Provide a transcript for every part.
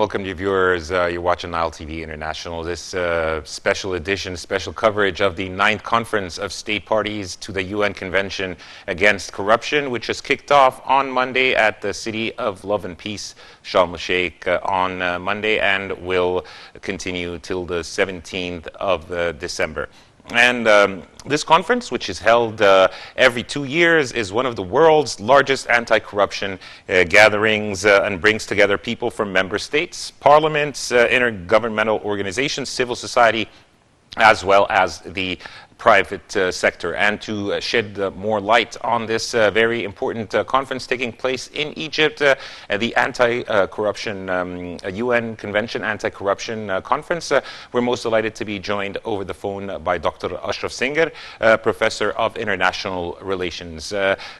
welcome to viewers. You're watching Nile TV International. This special edition, special coverage of the 9th Conference of State Parties to the UN Convention Against Corruption, which has kicked off on Monday at the City of Love and Peace, Sharm el-Sheikh, on Monday, and will continue till the 17th of December. And this conference, which is held every 2 years, is one of the world's largest anti-corruption gatherings and brings together people from member states, parliaments, intergovernmental organizations, civil society, as well as the private sector. And to shed more light on this very important conference taking place in Egypt, the Anti-Corruption UN Convention Anti-Corruption Conference, we're most delighted to be joined over the phone by Dr. Ashraf Singer, Professor of International Relations.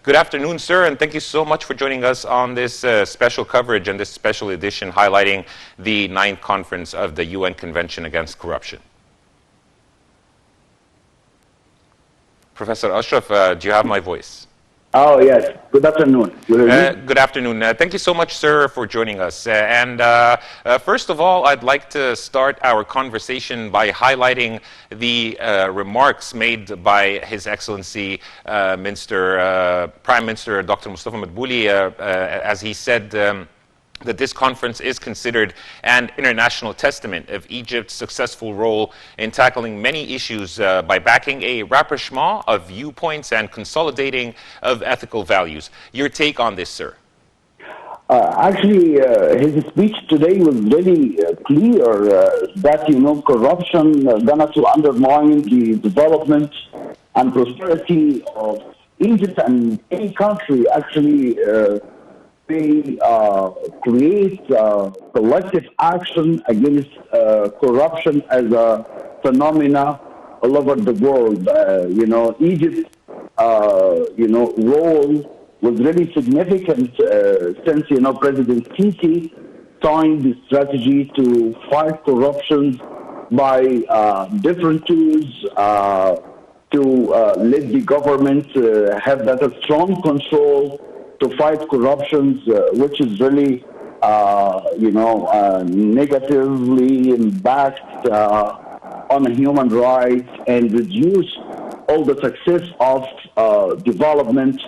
Good afternoon, sir, and thank you so much for joining us on this special coverage and this special edition highlighting the 9th Conference of the UN Convention Against Corruption. Professor Ashraf, do you have my voice? Oh, yes. Good afternoon. Good afternoon. Thank you so much, sir, for joining us. First of all, I'd like to start our conversation by highlighting the remarks made by His Excellency Prime Minister Dr. Mustafa Madbouli, as he said that this conference is considered an international testament of Egypt's successful role in tackling many issues by backing a rapprochement of viewpoints and consolidating of ethical values. Your take on this, sir? Actually, his speech today was very clear that, corruption gonna to undermine the development and prosperity of Egypt and any country. Actually, they create collective action against corruption as a phenomena all over the world. Egypt's, role was really significant since, President Sisi signed the strategy to fight corruption by different tools to let the government have that strong control to fight corruption, which is really, negatively impact on human rights and reduce all the success of development,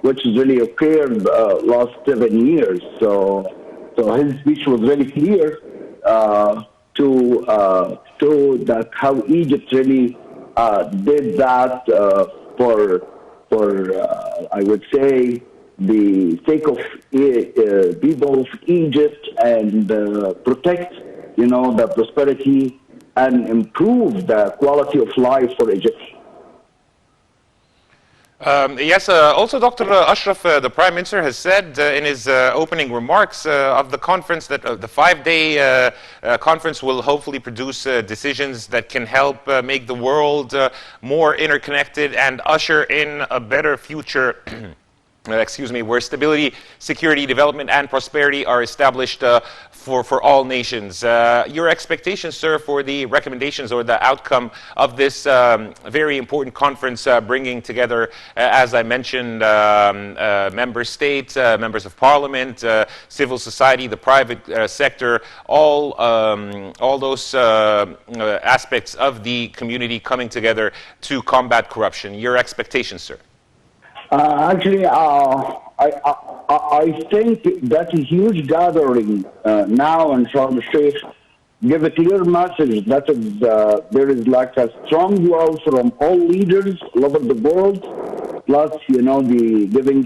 which has really occurred last 7 years. So his speech was very clear to show that how Egypt really did that for I would say, the sake of people of Egypt and protect, the prosperity and improve the quality of life for Egyptians. Yes, also Dr. Ashraf, the Prime Minister has said in his opening remarks of the conference that the 5-day conference will hopefully produce decisions that can help make the world more interconnected and usher in a better future where stability, security, development, and prosperity are established for all nations. Your expectations, sir, for the recommendations or the outcome of this very important conference, bringing together, as I mentioned, member states, members of parliament, civil society, the private sector, all those aspects of the community coming together to combat corruption. Your expectations, sir? Actually, I think that a huge gathering now in Sharm el-Sheikh give a clear message that there is like a strong will from all leaders all over the world, plus, giving,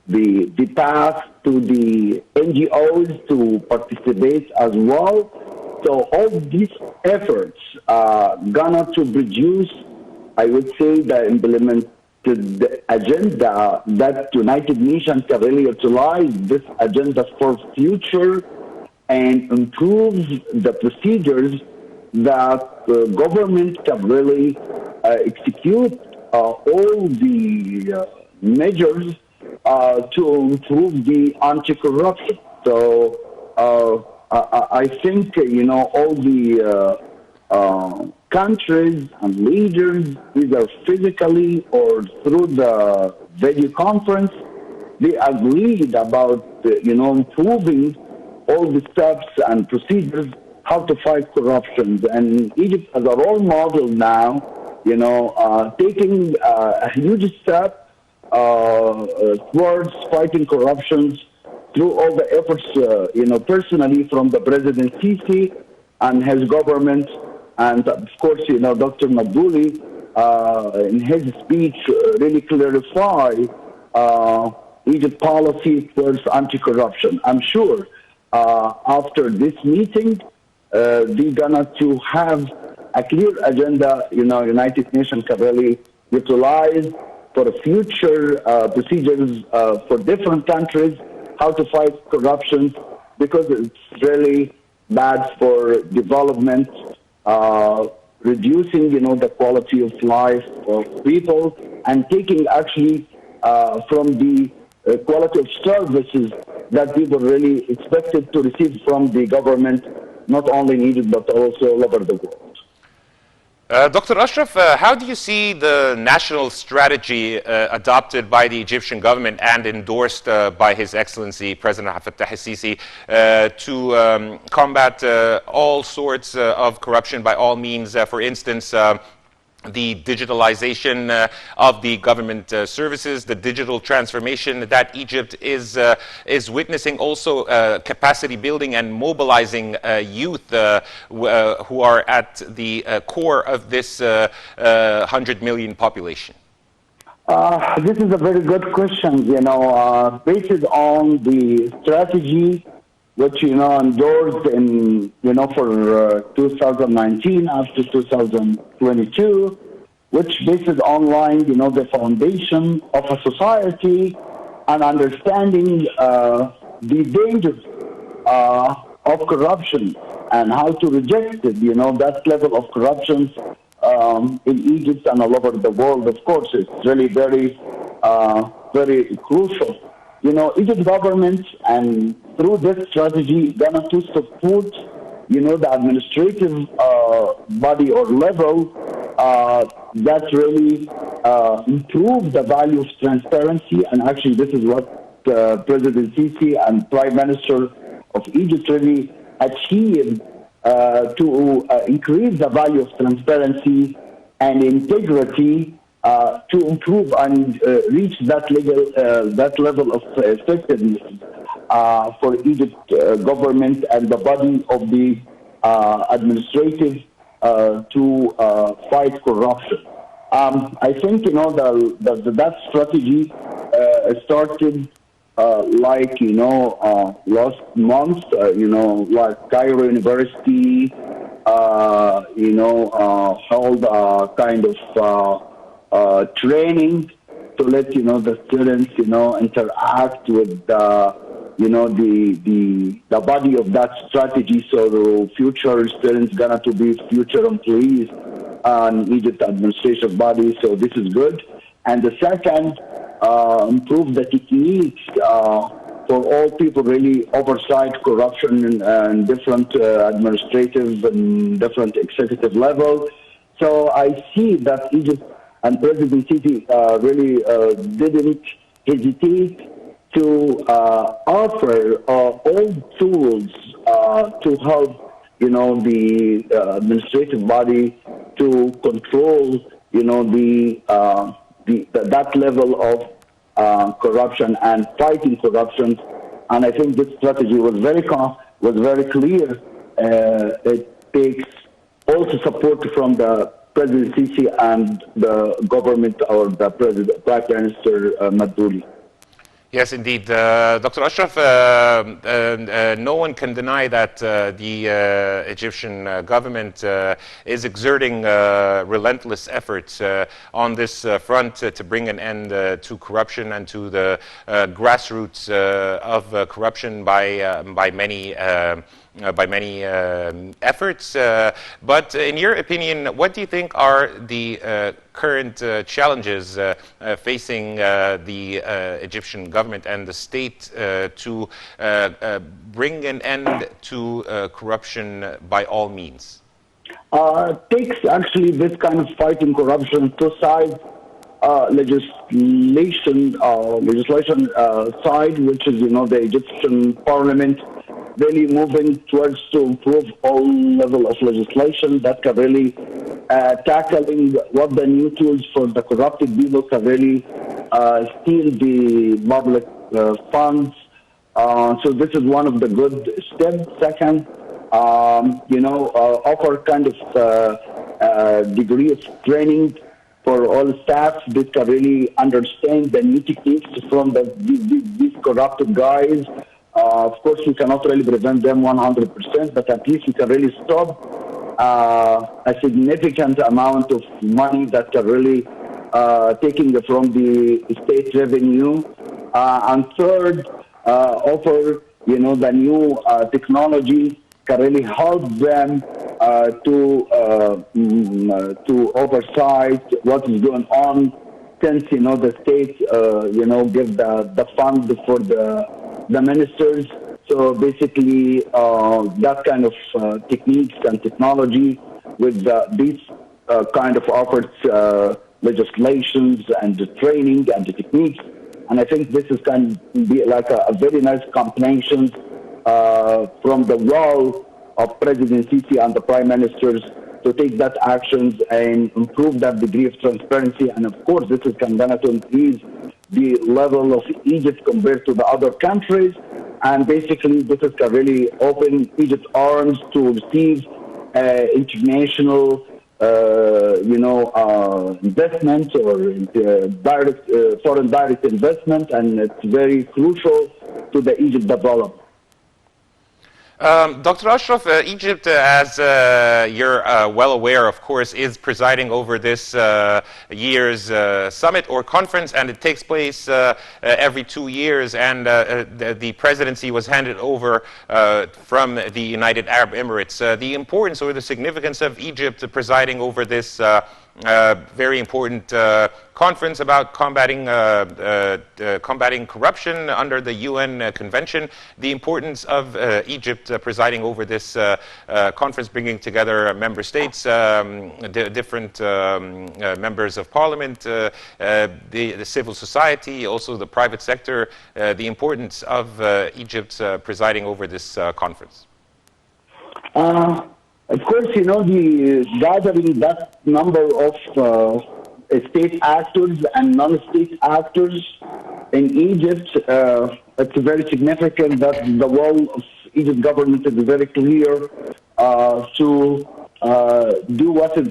the path to the NGOs to participate as well. So all these efforts gonna to produce, I would say, the agenda that United Nations can really utilize this agenda for future and improve the procedures that the government can really execute all the measures to improve the anti-corruption. So I think, all the countries and leaders, either physically or through the video conference, they agreed about, improving all the steps and procedures how to fight corruption. And Egypt as a role model now, taking a huge step towards fighting corruption through all the efforts, personally from the President Sisi and his government, and of course, Dr. Madouli, in his speech, really clarify Egypt policy towards anti-corruption. I'm sure after this meeting, they're gonna to have a clear agenda. United Nations can really utilize for future procedures for different countries how to fight corruption, because it's really bad for development, reducing, the quality of life of people, and taking actually from the quality of services that people really expected to receive from the government, not only in Egypt, but also all over the world. Dr. Ashraf, how do you see the national strategy adopted by the Egyptian government and endorsed by His Excellency President Fattah al-Sisi to combat all sorts of corruption by all means? For instance, the digitalization of the government services, the digital transformation that Egypt is witnessing, also capacity building and mobilizing youth who are at the core of this 100 million population? This is a very good question. Based on the strategy which endorsed in for 2019 after 2022, which based online the foundation of a society and understanding the dangers of corruption and how to reject it. That level of corruption in Egypt and all over the world. Of course, it's really very very crucial. Egypt government, and through this strategy, gonna to support, the administrative body or level that really improve the value of transparency. And actually, this is what President Sisi and Prime Minister of Egypt really achieved to increase the value of transparency and integrity. To improve and reach that level of effectiveness for Egypt government and the body of the administrative to fight corruption. I think that strategy started last month. Like Cairo University, held a kind of training to let the students interact with the body of that strategy, so the future students gonna to be future employees in Egypt administration body. So this is good. And the second, improve the techniques for all people really oversight corruption and different administrative and different executive level. So I see that Egypt and President Sisi really didn't hesitate to offer all tools to help, the administrative body to control, that level of corruption and fighting corruption. And I think this strategy was very clear. It takes also support from the President Sisi and the government, or the Prime Minister Madouli. Yes, indeed. Dr. Ashraf, no one can deny that the Egyptian government is exerting relentless efforts on this front to bring an end to corruption and to the grassroots of corruption by many efforts. But in your opinion, what do you think are the current challenges facing the Egyptian government and the state to bring an end to corruption by all means? Takes actually this kind of fighting corruption to side legislation side, which is the Egyptian Parliament really moving towards to improve all level of legislation that can really tackling what the new tools for the corrupted people can really steal the public funds. So this is one of the good steps. Second, offer kind of degree of training for all staff that can really understand the new techniques from these corrupted guys. Of course, we cannot really prevent them 100%, but at least we can really stop a significant amount of money that can really taking from the state revenue. And third, offer the new technology can really help them to oversight what is going on, since the state give the fund for the ministers. So basically that kind of techniques and technology with these kind of offered legislations and the training and the techniques. And I think this is can be like a very nice combination from the role of President Sisi and the Prime Ministers to take that actions and improve that degree of transparency. And of course, this is going to increase the level of Egypt compared to the other countries. And basically, this is can really open Egypt's arms to receive international investment or direct foreign direct investment, and it's very crucial to the Egypt development. Dr. Ashraf, Egypt, as you're well aware, of course, is presiding over this year's summit or conference, and it takes place every 2 years, and the presidency was handed over from the United Arab Emirates. The importance or the significance of Egypt presiding over this very important conference about combating corruption under the UN Convention, the importance of Egypt presiding over this conference, bringing together member states, different members of parliament, the civil society, also the private sector, the importance of Egypt presiding over this conference. Of course, the gathering that number of state actors and non-state actors in Egypt, it's very significant that the role of Egypt government is very clear to do what is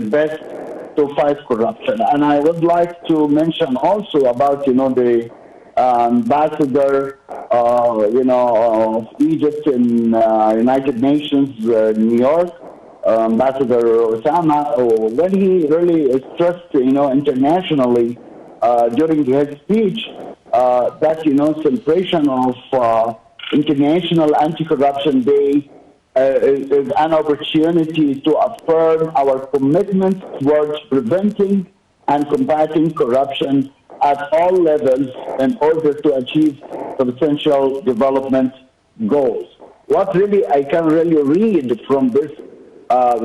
best to fight corruption. And I would like to mention also about, the ambassador, of Egypt in United Nations, New York, Ambassador Osama, when he really stressed, internationally during his speech that, celebration of International Anti-Corruption Day is an opportunity to affirm our commitment towards preventing and combating corruption at all levels in order to achieve substantial development goals. What really I can really read from this,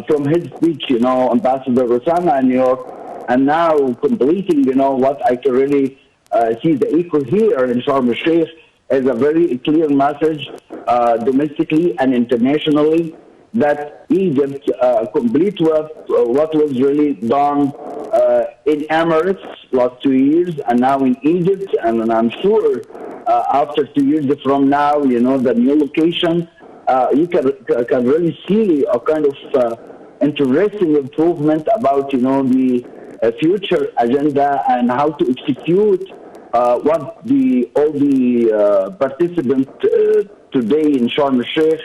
from his speech, Ambassador Osama in New York, and now completing, what I can really see the echo here in Sharm el-Sheikh is a very clear message domestically and internationally that Egypt complete what was really done in Emirates last 2 years and now in Egypt, and I'm sure after 2 years from now, the new location, you can really see a kind of interesting improvement about, the future agenda and how to execute what all the participants today in Sharm el-Sheikh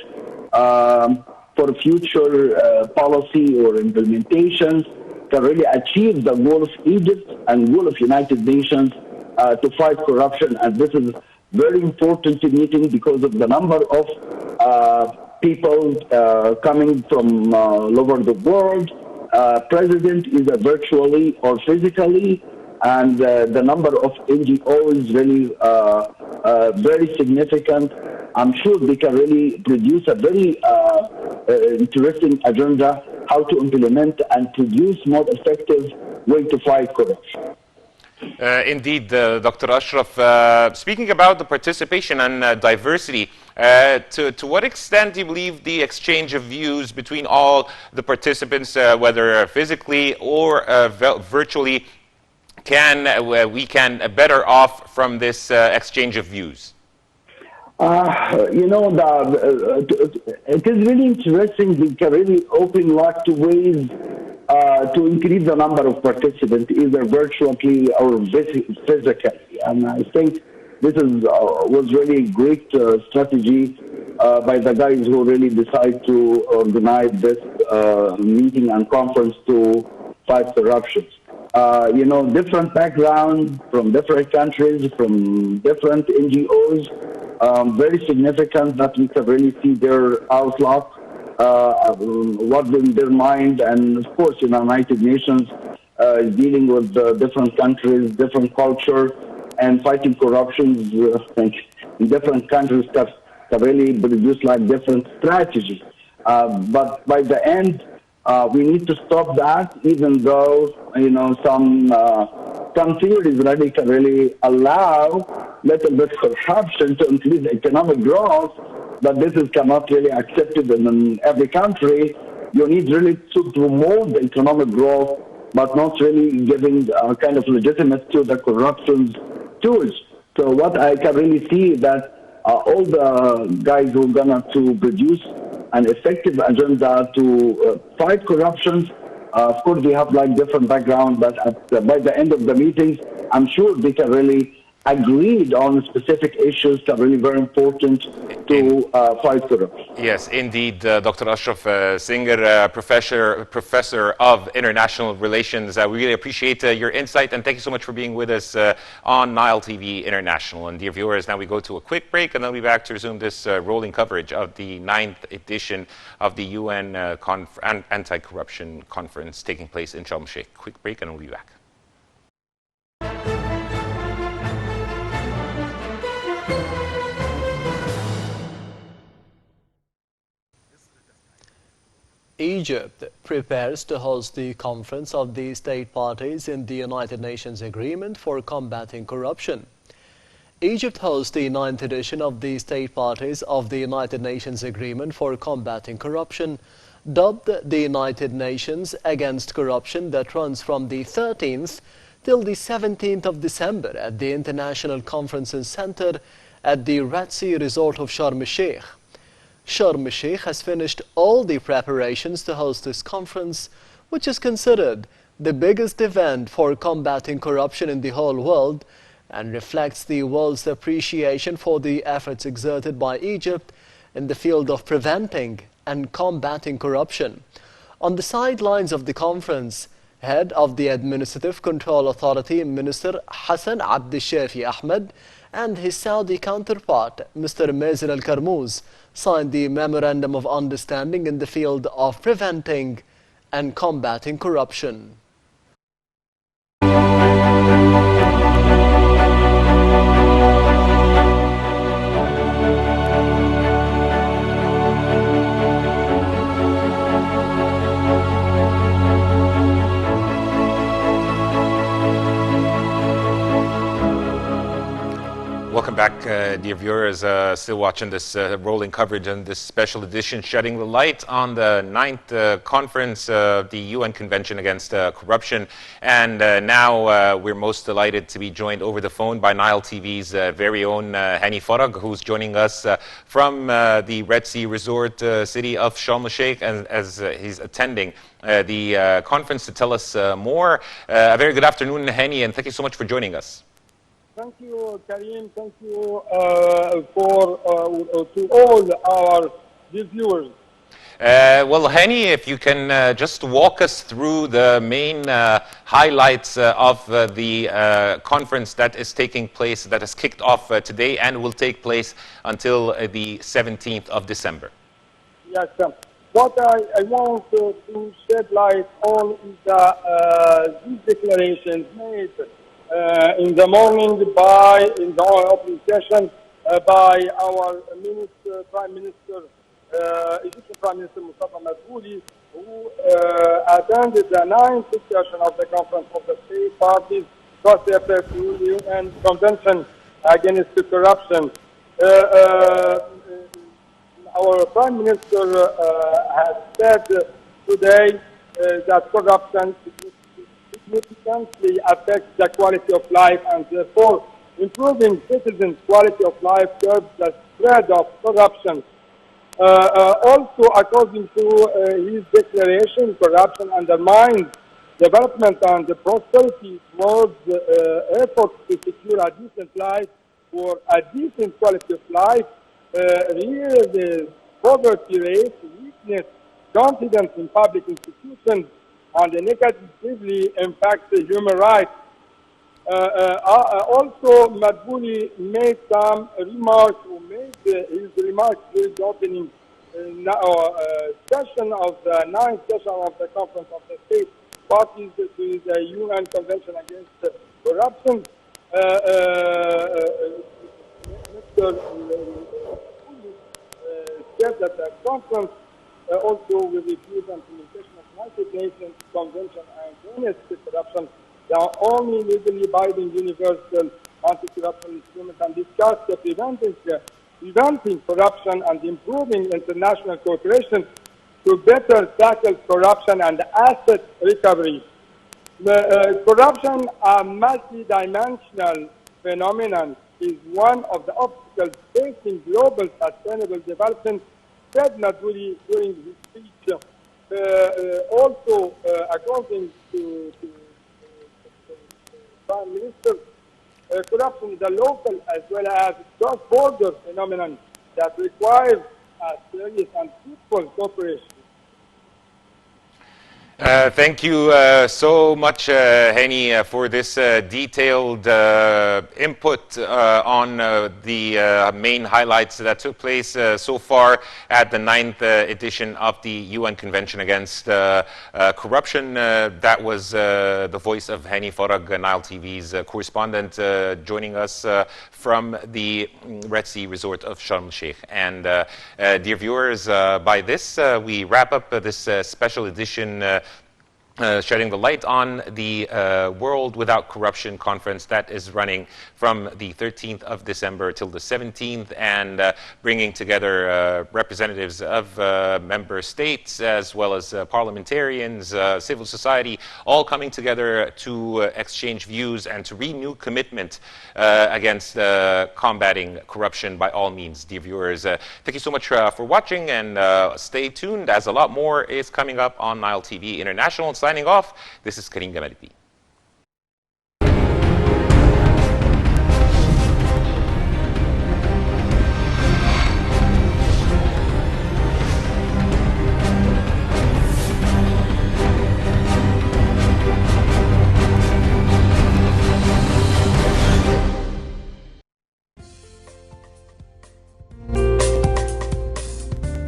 for future policy or implementations can really achieve the goal of Egypt and goal of United Nations to fight corruption. And this is very important meeting because of the number of people coming from all over the world. President is virtually or physically, and the number of NGOs really very significant. I'm sure they can really produce a very interesting agenda how to implement and produce more effective way to fight corruption. Indeed, Dr. Ashraf. Speaking about the participation and diversity To what extent do you believe the exchange of views between all the participants, whether physically or virtually, we can better off from this exchange of views? It is really interesting. We can really open lots of ways to increase the number of participants, either virtually or physically. And I think this was really a great strategy by the guys who really decided to organize this meeting and conference to fight corruption. Different backgrounds from different countries, from different NGOs, very significant that we can really see their outlook, what's in their mind, and of course, United Nations is dealing with different countries, different culture, and fighting corruption in different countries can really produce like different strategies. But by the end, we need to stop that, even though some theories really can really allow little bit corruption to increase economic growth, but this is cannot really accepted in every country. You need really to promote the economic growth, but not really giving kind of legitimacy to the corruption tools. So what I can really see is that all the guys who are gonna to produce an effective agenda to fight corruption. Of course, they have like different background, but by the end of the meetings, I'm sure they can really agreed on specific issues that are really very important to fight corruption. Yes, indeed, Dr. Ashraf Singer, professor of international relations. We really appreciate your insight, and thank you so much for being with us on Nile TV International. And dear viewers, now we go to a quick break, and then we'll be back to resume this rolling coverage of the 9th edition of the UN Anti-Corruption Conference taking place in Sharm el-Sheikh. Quick break, and we'll be back. Egypt prepares to host the conference of the state parties in the United Nations Agreement for Combating Corruption. Egypt hosts the 9th edition of the state parties of the United Nations Agreement for Combating Corruption, dubbed the United Nations Against Corruption, that runs from the 13th till the 17th of December at the International Conferences Center at the Red Sea Resort of Sharm el-Sheikh. Sharm el-Sheikh has finished all the preparations to host this conference, which is considered the biggest event for combating corruption in the whole world and reflects the world's appreciation for the efforts exerted by Egypt in the field of preventing and combating corruption. On the sidelines of the conference, head of the Administrative Control Authority, Minister Hassan Abdeshafi Ahmed, and his Saudi counterpart, Mr. Mazen Al-Karmouz, signed the Memorandum of Understanding in the field of preventing and combating corruption. Welcome back, dear viewers. Still watching this rolling coverage and this special edition shedding the light on the 9th conference of the UN Convention Against Corruption. And now we're most delighted to be joined over the phone by Nile TV's very own Hani Farag, who's joining us from the Red Sea Resort city of Sharm el-Sheikh, and as he's attending the conference to tell us more. A very good afternoon, Hani, and thank you so much for joining us. Thank you, Karim. Thank you to all our viewers. Well, Hani, if you can just walk us through the main highlights of the conference that is taking place, that has kicked off today and will take place until the 17th of December. Yes, what I want to shed light on is these declarations made in the morning in the opening session by our Prime Minister, Egyptian Prime Minister Mustafa Madbouli, who attended the 9th session of the Conference of the State Parties across the UN Convention Against Corruption. our Prime Minister has said today that corruption significantly affects the quality of life, and therefore improving citizens' quality of life curbs the spread of corruption. Also, according to his declaration, corruption undermines development and prosperity towards efforts to secure a decent life for a decent quality of life. Here, the poverty rate, weakness, confidence in public institutions, and negatively impact human rights. Also, Madbouli made some remarks, or made his remarks during the opening session of the 9th session of the Conference of the State Parties to the UN Convention Against Corruption. Mr. said that the conference also will review the implementation of United Nations Convention Against Corruption, the only legally binding universal anti-corruption instrument, and discuss the preventing corruption and improving international cooperation to better tackle corruption and asset recovery. Corruption, a multidimensional phenomenon, is one of the obstacles facing global sustainable development, said Madbouli during his speech. Also, according to Prime Minister, corruption is a local as well as cross-border phenomenon that requires a serious and fruitful cooperation. Thank you so much, Hani, for this detailed input on the main highlights that took place so far at the 9th edition of the UN Convention Against Corruption. That was the voice of Hani Farag, Nile TV's correspondent, joining us from the Red Sea resort of Sharm el-Sheikh. And dear viewers, by this we wrap up this special edition shedding the light on the World Without Corruption conference that is running from the 13th of December till the 17th, and bringing together representatives of member states as well as parliamentarians, civil society, all coming together to exchange views and to renew commitment against combating corruption by all means. Dear viewers, thank you so much for watching, and stay tuned as a lot more is coming up on Nile TV International. Signing off, this is Karim Gamalpi.